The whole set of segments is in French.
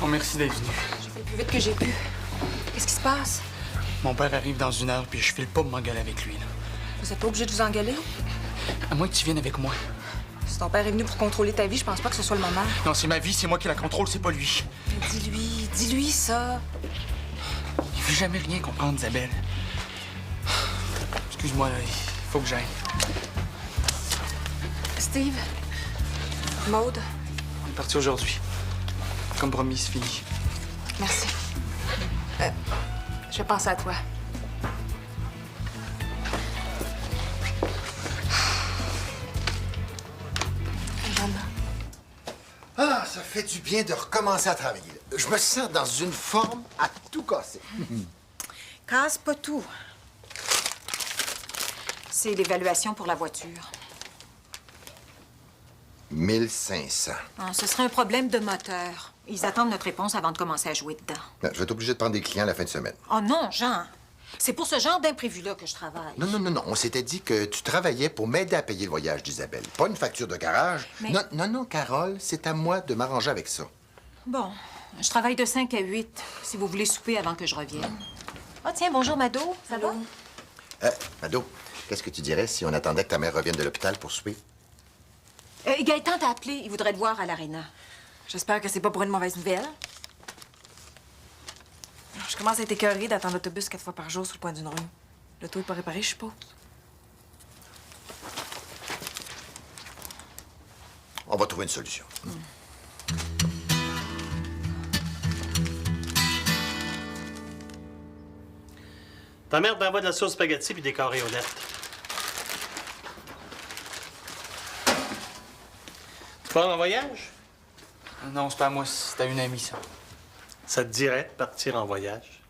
Oh, merci d'être venu. J'ai fait le plus vite que j'ai pu. Qu'est-ce qui se passe? Mon père arrive dans 1 heure, puis je file pas m'engueuler avec lui, là. Vous êtes pas obligé de vous engueuler? À moins que tu viennes avec moi. Si ton père est venu pour contrôler ta vie, je pense pas que ce soit le moment. Non, c'est ma vie, c'est moi qui la contrôle, c'est pas lui. Mais dis-lui ça. Il veut jamais rien comprendre, Isabelle. Excuse-moi, là, il faut que j'aille. Steve? Maude? On est parti aujourd'hui. Comme promis, c'est fini. Merci. Je vais penser à toi. Jeanne. Ah, ça fait du bien de recommencer à travailler. Je me sens dans une forme à tout casser. Casse pas tout. C'est l'évaluation pour la voiture. 1500. Ah, ce serait un problème de moteur. Ils attendent notre réponse avant de commencer à jouer dedans. Je vais être obligé de prendre des clients à la fin de semaine. Oh non, Jean! C'est pour ce genre d'imprévu-là que je travaille. Non. On s'était dit que tu travaillais pour m'aider à payer le voyage d'Isabelle. Pas une facture de garage. Mais- Non, Carole, c'est à moi de m'arranger avec ça. Bon, je travaille de 5 à 8, si vous voulez souper avant que je revienne. Ah tiens, bonjour, Mado. Ça va? Mado, qu'est-ce que tu dirais si on attendait que ta mère revienne de l'hôpital pour souper? Gaëtan t'a appelé. Il voudrait te voir à l'aréna. J'espère que c'est pas pour une mauvaise nouvelle. Je commence à être écœurée d'attendre l'autobus 4 fois par jour sur le coin d'une rue. L'auto est pas réparé, je suppose. On va trouver une solution. Ta mère t'envoie de la sauce spaghetti puis des caréolettes. Tu pars en voyage? Non, c'est pas à moi, c'est à une amie, ça. Ça te dirait de partir en voyage?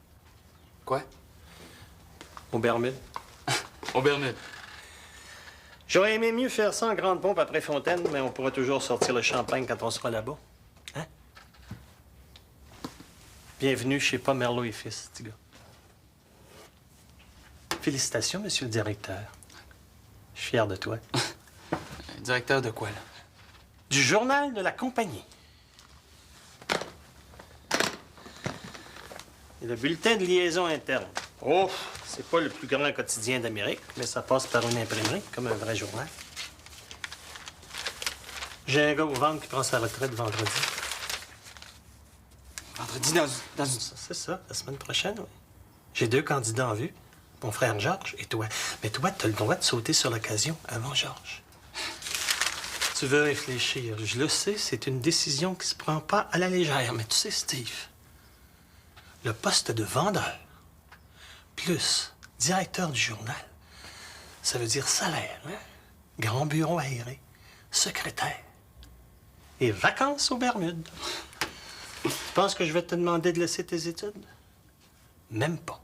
Quoi? Au Bermude? Au Bermude. J'aurais aimé mieux faire ça en grande pompe après Fontaine, mais on pourra toujours sortir le champagne quand on sera là-bas. Hein? Bienvenue chez Pomerleau et Fils, petit gars. Félicitations, monsieur le directeur. Je suis fier de toi. Directeur de quoi, là? Du journal de la compagnie. Et le bulletin de liaison interne. Oh, c'est pas le plus grand quotidien d'Amérique, mais ça passe par une imprimerie, comme un vrai journal. J'ai un gars au ventre qui prend sa retraite vendredi. Vendredi dans une... C'est ça, la semaine prochaine, oui. J'ai 2 candidats en vue. Mon frère Georges et toi. Mais toi, t'as le droit de sauter sur l'occasion avant Georges. Tu veux réfléchir. Je le sais, c'est une décision qui se prend pas à la légère. Mais tu sais, Steve, le poste de vendeur plus directeur du journal, ça veut dire salaire, hein? Grand bureau aéré, secrétaire et vacances aux Bermudes. Tu penses que je vais te demander de laisser tes études? Même pas.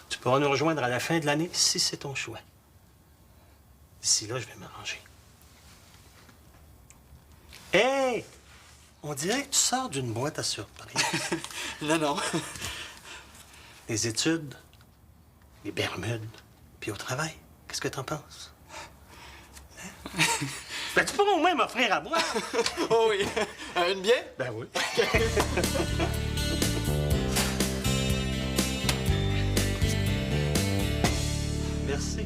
Tu pourras nous rejoindre à la fin de l'année si c'est ton choix. D'ici là, je vais m'arranger. Hey! On dirait que tu sors d'une boîte à surprise. Non. Les études, les Bermudes, puis au travail. Qu'est-ce que t'en penses? Hein? Ben, tu pourras au moins m'offrir à boire. Oh oui. Une bière? Ben oui. Merci.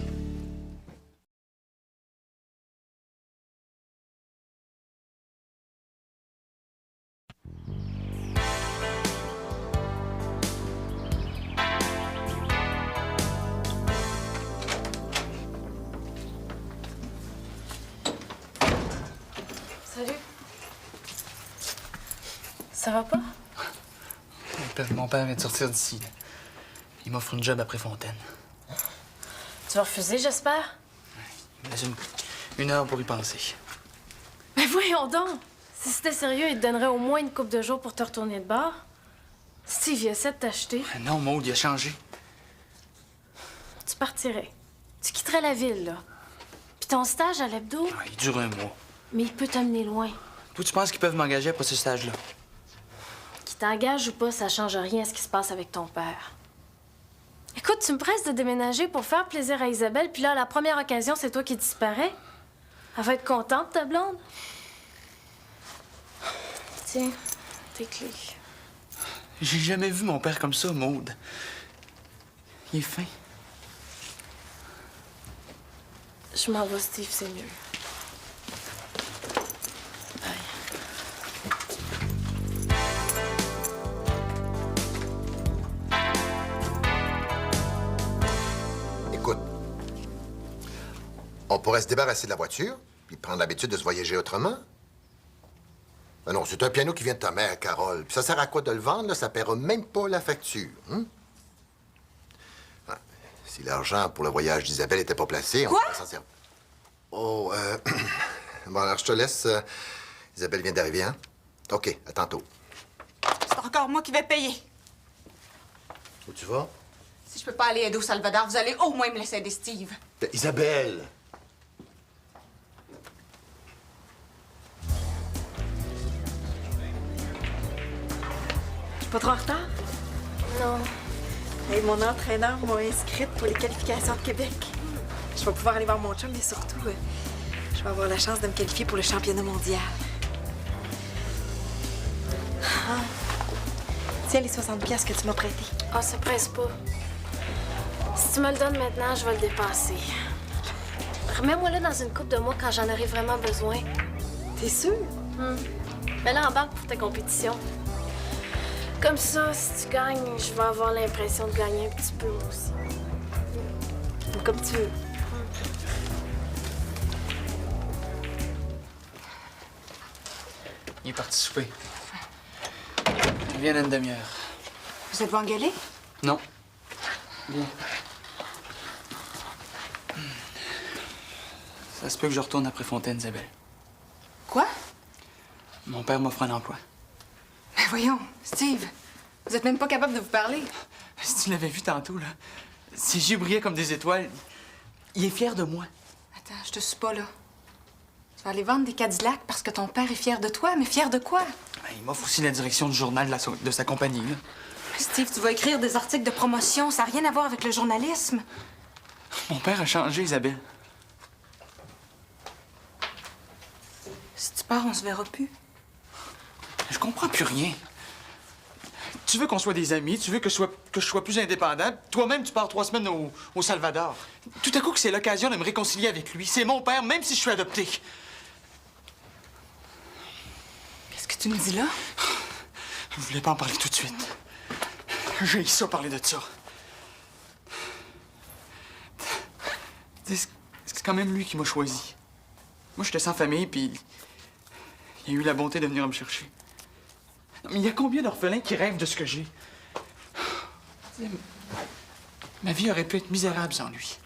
Salut. Ça va pas? Mon père vient de sortir d'ici, là. Il m'offre une job après Fontaine. Tu vas refuser, j'espère? Il me laisse une heure pour y penser. Mais voyons donc! Si c'était sérieux, il te donnerait au moins une couple de jours pour te retourner de bord. Steve, il essaie de t'acheter. Non, Maud, il a changé. Tu partirais. Tu quitterais la ville, là. Puis ton stage à l'hebdo, Ah, il dure 1 mois. mais il peut t'amener loin. Toi, tu penses qu'ils peuvent m'engager après ce stage-là? Qu'il t'engage ou pas, ça change rien à ce qui se passe avec ton père. Écoute, tu me presses de déménager pour faire plaisir à Isabelle, puis là, à la première occasion, c'est toi qui disparais. Elle va être contente, ta blonde. Tiens, tes clés. J'ai jamais vu mon père comme ça, Maude. Il est fin. Je m'en vais, Steve, c'est mieux. Bye. Écoute, on pourrait se débarrasser de la voiture, puis prendre l'habitude de se voyager autrement. Ben non, c'est un piano qui vient de ta mère, Carole. Puis ça sert à quoi de le vendre, là? Ça paiera même pas la facture. Hein? Ah, si l'argent pour le voyage d'Isabelle était pas placé, on pourrait s'en servir. Oh, bon, alors je te laisse. Isabelle vient d'arriver, hein? OK, à tantôt. C'est encore moi qui vais payer. Où tu vas? Si je peux pas aller aider au Salvador, vous allez au moins me laisser aider Steve. Ben, Isabelle! Je suis pas trop en retard? Non. Hey, mon entraîneur m'a inscrite pour les qualifications de Québec. Je vais pouvoir aller voir mon chum, mais surtout, je vais avoir la chance de me qualifier pour le championnat mondial. Ah. Tiens, les 60 piastres que tu m'as prêtés. Ah, ça presse pas. Si tu me le donnes maintenant, je vais le dépasser. Remets-moi-le dans une couple de mois quand j'en aurai vraiment besoin. T'es sûr? Mets-le en banque pour ta compétition. Comme ça, si tu gagnes, je vais avoir l'impression de gagner un petit peu moi aussi. Comme tu veux. Il est parti souper. Il vient dans une demi-heure. Vous êtes-vous engueulé? Non. Bien. Ça se peut que je retourne après Fontaine, Isabelle. Quoi? Mon père m'offre un emploi. Mais voyons, Steve, vous êtes même pas capable de vous parler. Si tu l'avais vu tantôt, là, ses yeux brillaient comme des étoiles. Il est fier de moi. Attends, je te suis pas là. Tu vas aller vendre des Cadillacs parce que ton père est fier de toi, mais fier de quoi? Ben, il m'offre aussi la direction du journal de sa compagnie, là. Steve, tu vas écrire des articles de promotion, ça n'a rien à voir avec le journalisme. Mon père a changé, Isabelle. Si tu pars, on se verra plus. Je comprends plus rien. Tu veux qu'on soit des amis, tu veux que je sois plus indépendant. Toi-même, tu pars 3 semaines au Salvador. Tout à coup, que c'est l'occasion de me réconcilier avec lui. C'est mon père, même si je suis adopté. Qu'est-ce que tu me dis là? Je voulais pas en parler tout de suite. J'ai ça parler de ça. C'est quand même lui qui m'a choisi. Moi, j'étais sans famille, puis il a eu la bonté de venir me chercher. Non, mais il y a combien d'orphelins qui rêvent de ce que j'ai? Ma vie aurait pu être misérable sans lui.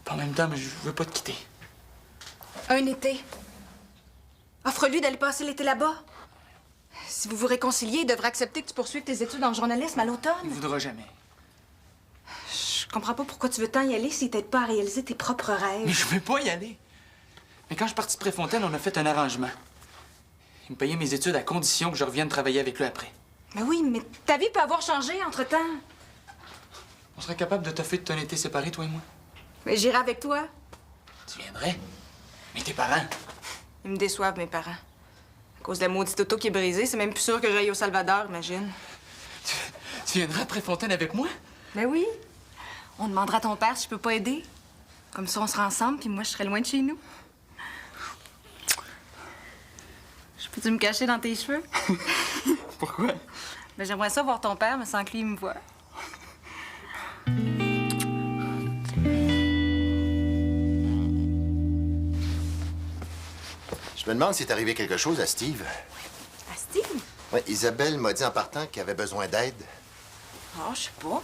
Puis en même temps, je veux pas te quitter. Un été. Offre-lui d'aller passer l'été là-bas. Si vous vous réconciliez, il devrait accepter que tu poursuives tes études en journalisme à Il l'automne. voudra jamais. Je comprends pas pourquoi tu veux tant y aller s'il t'aide pas à réaliser tes propres rêves. Mais je veux pas y aller. Mais quand je suis parti de Préfontaine, on a fait un arrangement. Il me payait mes études à condition que je revienne travailler avec lui après. Mais oui, mais ta vie peut avoir changé entre-temps. On serait capable de toffer de ton été séparés, toi et moi? Mais j'irai avec toi. Tu viendrais? Mais tes parents? Ils me déçoivent, mes parents. À cause de la maudite auto qui est brisée, c'est même plus sûr que j'aille au Salvador, imagine. Tu viendrais à Préfontaine avec moi? Mais oui. On demandera à ton père si je peux pas aider. Comme ça, on sera ensemble, puis moi, je serai loin de chez nous. Je peux-tu me cacher dans tes cheveux? Pourquoi? Ben, j'aimerais ça voir ton père, mais sans que lui il me voie. Je me demande s'il est arrivé quelque chose à Steve. À Steve? Oui, Isabelle m'a dit en partant qu'il avait besoin d'aide. Ah, je sais pas.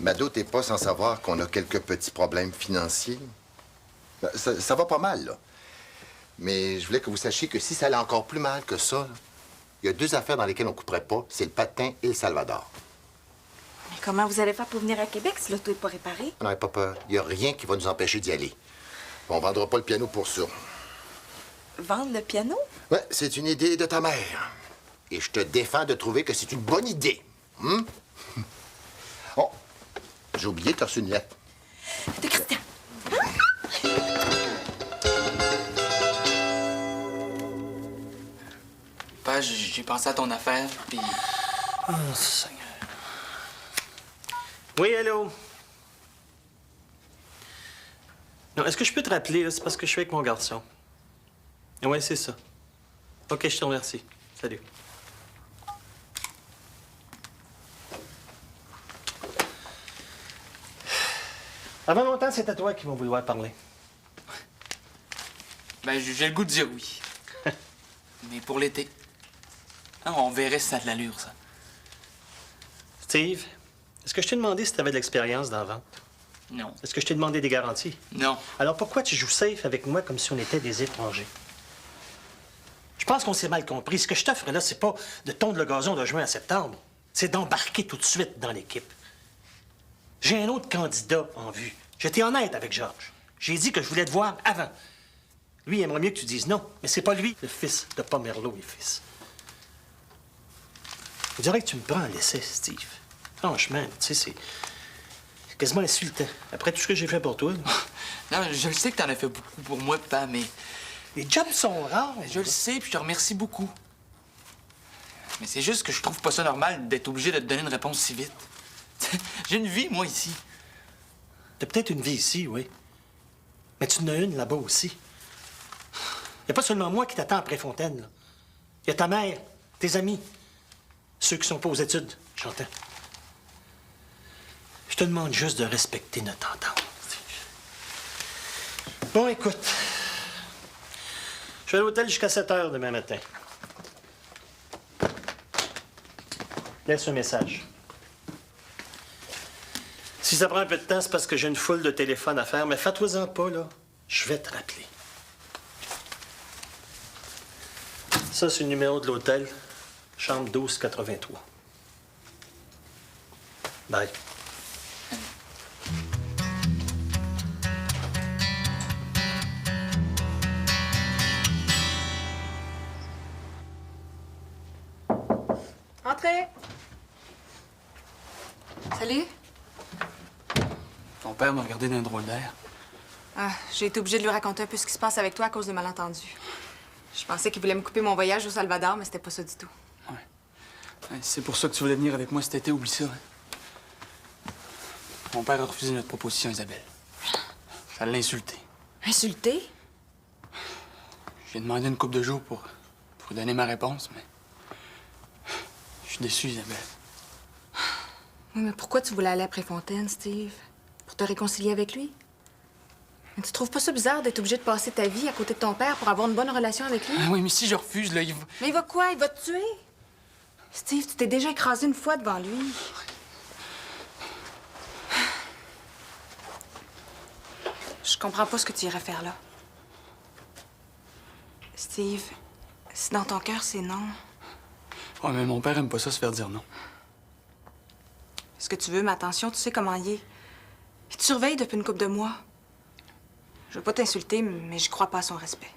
Mado, t'es pas sans savoir qu'on a quelques petits problèmes financiers. Ben, ça va pas mal, là. Mais je voulais que vous sachiez que si ça allait encore plus mal que ça, là, il y a 2 affaires dans lesquelles on couperait pas, c'est le patin et le Salvador. Mais comment vous allez faire pour venir à Québec si l'auto n'est pas réparée? Non, pas peur. Il y a rien qui va nous empêcher d'y aller. On vendra pas le piano pour ça. Vendre le piano? Ouais, c'est une idée de ta mère. Et je te défends de trouver que c'est une bonne idée. Oh, j'ai oublié, t'as reçu une lettre. De Christian. Hier, j'ai pensé à ton affaire, puis... Oh, Seigneur. Oui, allô? Non, est-ce que je peux te rappeler, là? C'est parce que je suis avec mon garçon. Oui, c'est ça. OK, je te remercie. Salut. Avant longtemps, c'est à toi qui vont vouloir parler. Ben, j'ai le goût de dire oui. Mais pour l'été. Hein, on verrait si ça a de l'allure, ça. Steve, est-ce que je t'ai demandé si tu avais de l'expérience dans la vente? Non. Est-ce que je t'ai demandé des garanties? Non. Alors pourquoi tu joues safe avec moi comme si on était des étrangers? Je pense qu'on s'est mal compris. Ce que je t'offre là, c'est pas de tondre le gazon de juin à septembre. C'est d'embarquer tout de suite dans l'équipe. J'ai un autre candidat en vue. J'étais honnête avec Georges. J'ai dit que je voulais te voir avant. Lui, il aimerait mieux que tu dises non, mais c'est pas lui, le fils de Pomerleau et fils. Je dirais que tu me prends à l'essai, Steve. Franchement, tu sais, c'est quasiment insultant. Après tout ce que j'ai fait pour toi. Non, je le sais que t'en as fait beaucoup pour moi, papa, mais... Les jobs sont rares. Je le sais, puis je te remercie beaucoup. Mais c'est juste que je trouve pas ça normal d'être obligé de te donner une réponse si vite. J'ai une vie, moi, ici. T'as peut-être une vie ici, oui. Mais tu en as une là-bas aussi. Il n'y a pas seulement moi qui t'attends après Fontaine, là. Il y a ta mère, tes amis, ceux qui sont pas aux études, j'entends. Je te demande juste de respecter notre entente. Bon, écoute. Je vais à l'hôtel jusqu'à 7 heures demain matin. Laisse un message. Si ça prend un peu de temps, c'est parce que j'ai une foule de téléphones à faire, mais fais-toi-en pas, là. Je vais te rappeler. Ça, c'est le numéro de l'hôtel. Chambre 1283. Bye. Entrez. Salut. Ton père m'a regardé d'un drôle d'air. Ah, j'ai été obligée de lui raconter un peu ce qui se passe avec toi à cause de malentendus. Je pensais qu'il voulait me couper mon voyage au Salvador, mais c'était pas ça du tout. Ouais, c'est pour ça que tu voulais venir avec moi cet été, oublie ça. Hein. Mon père a refusé notre proposition, Isabelle. Ça l'a insulté. Insulté? J'ai demandé une couple de jours pour lui donner ma réponse, mais... Je suis déçu, Isabelle. Oui, mais pourquoi tu voulais aller après Fontaine, Steve? Pour te réconcilier avec lui? Mais tu trouves pas ça bizarre d'être obligé de passer ta vie à côté de ton père pour avoir une bonne relation avec lui? Ah oui, mais si je refuse, là, il va... Mais il va quoi? Il va te tuer? Steve, tu t'es déjà écrasé une fois devant lui. Je comprends pas ce que tu irais faire là. Steve, si dans ton cœur c'est non, Ouais, mais mon père aime pas ça se faire dire non. est-ce que tu veux ma attention? Tu sais comment il est. Il te surveille depuis une couple de mois. Je veux pas t'insulter, mais je crois pas à son respect.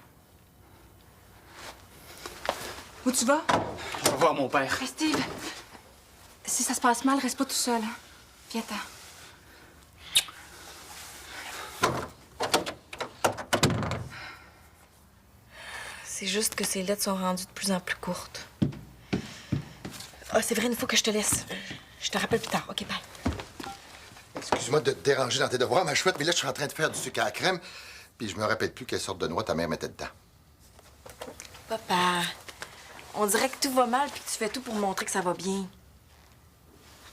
Où tu vas? Je vais voir mon père. Hey, Steve, si ça se passe mal, reste pas tout seul. Hein? Viens-t'en. C'est juste que ces lettres sont rendues de plus en plus courtes. Ah, c'est vrai, il faut que je te laisse. Je te rappelle plus tard. OK, bye. Excuse-moi de te déranger dans tes devoirs, ma chouette, mais là, je suis en train de faire du sucre à la crème, puis je me rappelle plus quelle sorte de noix ta mère mettait dedans. Papa, on dirait que tout va mal puis que tu fais tout pour montrer que ça va bien.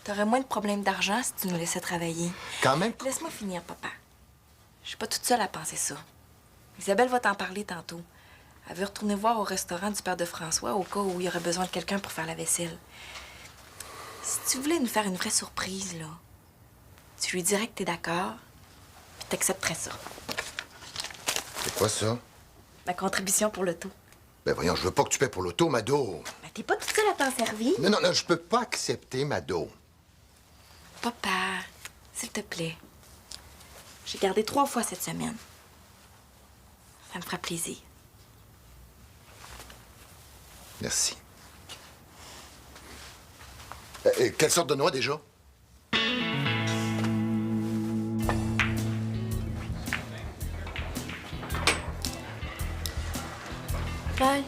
T'aurais moins de problèmes d'argent si tu nous laissais travailler. Quand même. Laisse-moi finir, papa. Je suis pas toute seule à penser ça. Isabelle va t'en parler tantôt. Elle veut retourner voir au restaurant du père de François au cas où il y aurait besoin de quelqu'un pour faire la vaisselle. Si tu voulais nous faire une vraie surprise, là, tu lui dirais que t'es d'accord, puis t'accepterais ça. C'est quoi ça? Ma contribution pour l'auto. Ben voyons, je veux pas que tu paies pour l'auto, Mado. Ben, t'es pas toute seule à t'en servir. Non, non, non, je peux pas accepter, Mado. Papa, s'il te plaît. J'ai gardé 3 fois cette semaine. Ça me fera plaisir. Merci. Quelle sorte de noix, déjà? Bye.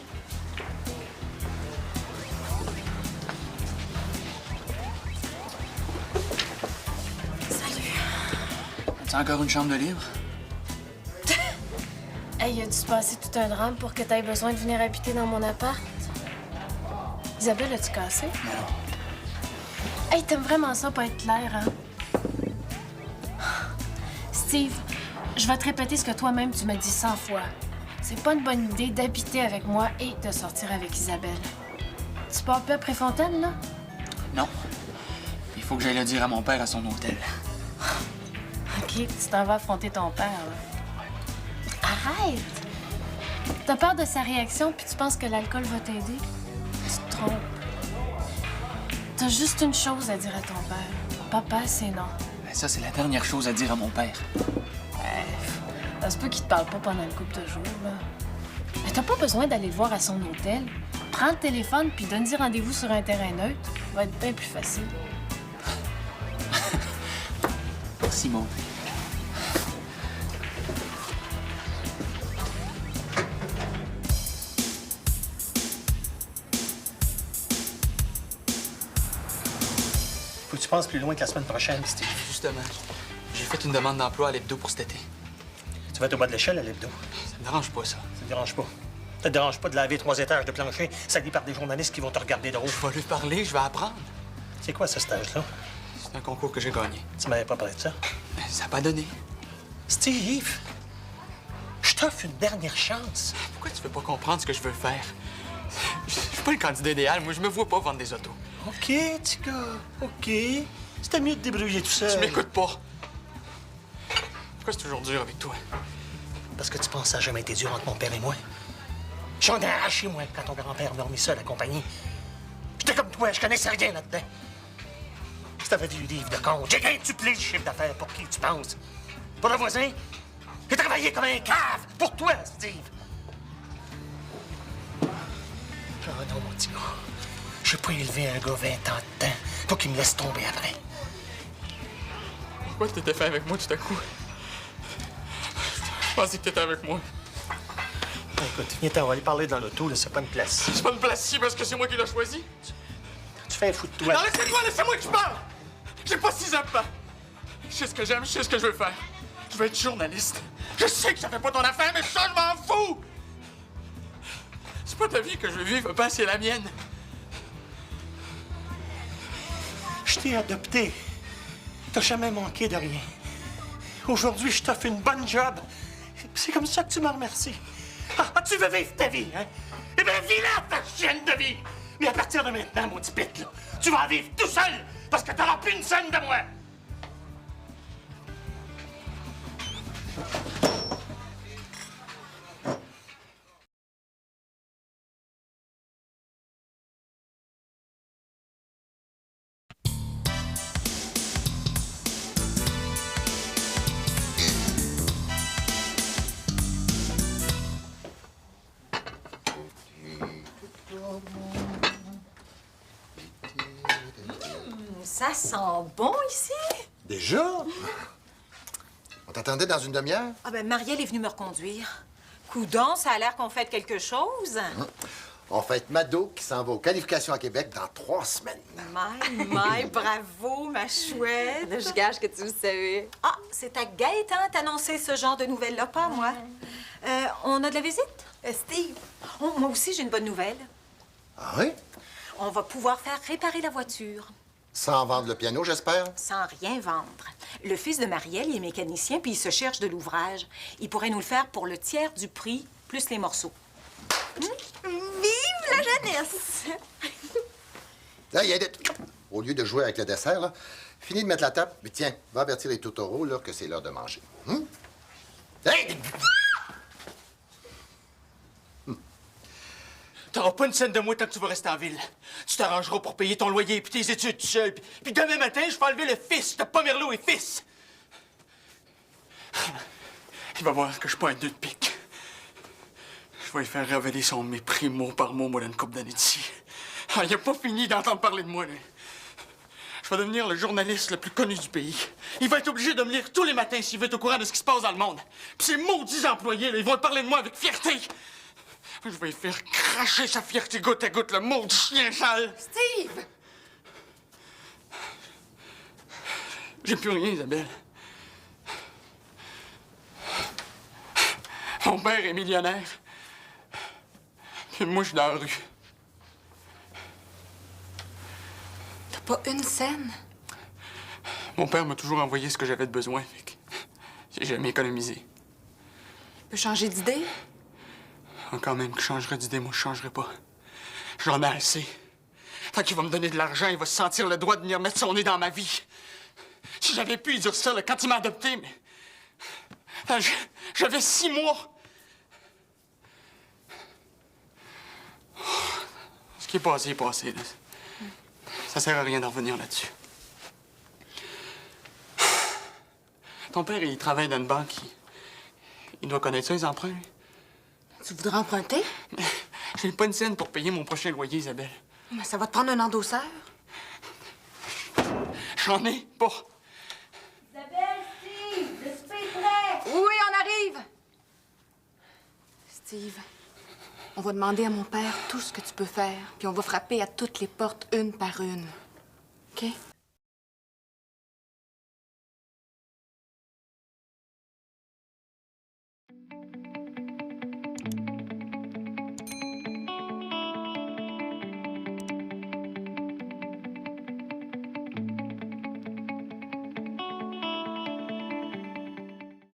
T'as encore une chambre de libre? Hey, a dû se passer tout un drame pour que t'aies besoin de venir habiter dans mon appart? Isabelle, as-tu cassé? Non. Hey, t'aimes vraiment ça pas être clair, hein? Steve, je vais te répéter ce que toi-même tu m'as dit 100 fois. C'est pas une bonne idée d'habiter avec moi et de sortir avec Isabelle. Tu pars plus après Fontaine, là? Non. Il faut que j'aille le dire à mon père à son hôtel. OK, tu t'en vas affronter ton père, là. Arrête! T'as peur de sa réaction puis tu penses que l'alcool va t'aider? Tu te trompes. T'as juste une chose à dire à ton père. Papa, c'est non. Ben, ça, c'est la dernière chose à dire à mon père. Ça se peut qu'il te parle pas pendant une couple de jours, là. Mais t'as pas besoin d'aller le voir à son hôtel. Prends le téléphone puis donne-y rendez-vous sur un terrain neutre. Ça va être bien plus facile. Merci, Maud. Faut que tu penses plus loin que la semaine prochaine, Steve. Justement, j'ai fait une demande d'emploi à l'hebdo pour cet été. Tu vas être au bas de l'échelle à l'hebdo. Ça me dérange pas, ça. Ça te dérange pas. Ça te dérange pas de laver 3 étages de plancher salis par des journalistes qui vont te regarder de haut. Je vais lui parler, je vais apprendre. C'est quoi ce stage-là? C'est un concours que j'ai gagné. Tu m'avais pas parlé de ça? Ça n'a pas donné. Steve, je t'offre une dernière chance. Pourquoi tu veux pas comprendre ce que je veux faire? Je suis pas le candidat idéal. Moi, je me vois pas vendre des autos. OK, petit gars, OK. C'était mieux de te débrouiller tout seul. Tu m'écoutes pas. Pourquoi c'est toujours dur avec toi? Parce que tu penses que ça n'a jamais été dur entre mon père et moi. J'en ai arraché, moi, quand ton grand-père m'a remis ça à la compagnie. J'étais comme toi, je connaissais rien là-dedans. Si t'avais vu le livre de compte, j'ai quintuplé le chiffre d'affaires pour qui tu penses. Pour le voisin? J'ai travaillé comme un cave pour toi, Steve. Oh non, mon petit gars. J'ai pas élevé un gars 20 ans de temps pour qu'il me laisse tomber après. Pourquoi tu t'étais fait avec moi tout à coup? Je pensais que t'étais avec moi. Écoute, viens t'en, on va aller parler dans l'auto, là, c'est pas une place. C'est pas une place ici parce que c'est moi qui l'ai choisi. Tu fais un fou de toi. Non, laissez-moi que je parle! J'ai pas 6 ans de temps. Je sais ce que j'aime, je sais ce que je veux faire. Je veux être journaliste. Je sais que ça fait pas ton affaire, mais ça, je m'en fous! C'est pas ta vie que je veux vivre, pas c'est la mienne. Je t'ai adopté. T'as jamais manqué de rien. Aujourd'hui, je t'offre une bonne job. C'est comme ça que tu me remercies. Ah, tu veux vivre ta vie, hein? Eh bien, vis-la, ta chienne de vie! Mais à partir de maintenant, mon petit pit, là, tu vas en vivre tout seul parce que t'auras plus une scène de moi! Ça sent bon ici? Déjà? On t'attendait dans une demi-heure? Ah ben Marielle est venue me reconduire. Coudon, ça a l'air qu'on fête quelque chose. On fête Mado qui s'en va aux qualifications à Québec dans 3 semaines. My, bravo, ma chouette. Je gage que tu le savais. Ah, c'est à Gaëtan d'annoncer ce genre de nouvelles-là, pas moi. On a de la visite? Steve, moi aussi, j'ai une bonne nouvelle. Ah oui? On va pouvoir faire réparer la voiture. Sans vendre le piano, j'espère? Sans rien vendre. Le fils de Marielle, il est mécanicien, puis il se cherche de l'ouvrage. Il pourrait nous le faire pour le tiers du prix, plus les morceaux. Vive la jeunesse! Là, au lieu de jouer avec le dessert, là, finis de mettre la table. Mais tiens, va avertir les totoros là, que c'est l'heure de manger. Hey! T'auras pas une scène de moi tant que tu vas rester en ville. Tu t'arrangeras pour payer ton loyer puis tes études tout seul. Puis demain matin, je vais enlever le fils de Pomerleau et fils. Il va voir que je suis pas un deux de pique. Je vais lui faire révéler son mépris mot par mot, moi, dans une couple d'années d'ici. Ah, il a pas fini d'entendre parler de moi, là. Je vais devenir le journaliste le plus connu du pays. Il va être obligé de me lire tous les matins s'il veut être au courant de ce qui se passe dans le monde. Puis ces maudits employés, là, ils vont parler de moi avec fierté. Je vais lui faire cracher sa fierté goutte à goutte, le maudit chien sale. Steve! J'ai plus rien, Isabelle. Mon père est millionnaire. Puis moi, je suis dans la rue. T'as pas une scène? Mon père m'a toujours envoyé ce que j'avais de besoin, fait que j'ai jamais économisé. Tu peux changer d'idée? Quand même que je changerais d'idée, moi, je changerais pas. J'en ai assez. Tant qu'il va me donner de l'argent, il va se sentir le droit de venir mettre son nez dans ma vie. Si j'avais pu lui dire ça, là, quand il m'a adopté, mais... J'avais 6 mois. Ce qui est passé est passé, là. Ça sert à rien d'en revenir là-dessus. Ton père, il travaille dans une banque. Il doit connaître ça, les emprunts, lui. Tu voudrais emprunter? Mais j'ai pas une scène pour payer mon prochain loyer, Isabelle. Mais ça va te prendre un endosseur. J'en ai pas. Isabelle, Steve, le souper est prêt! Oui, on arrive! Steve, on va demander à mon père tout ce que tu peux faire, puis on va frapper à toutes les portes une par une. OK?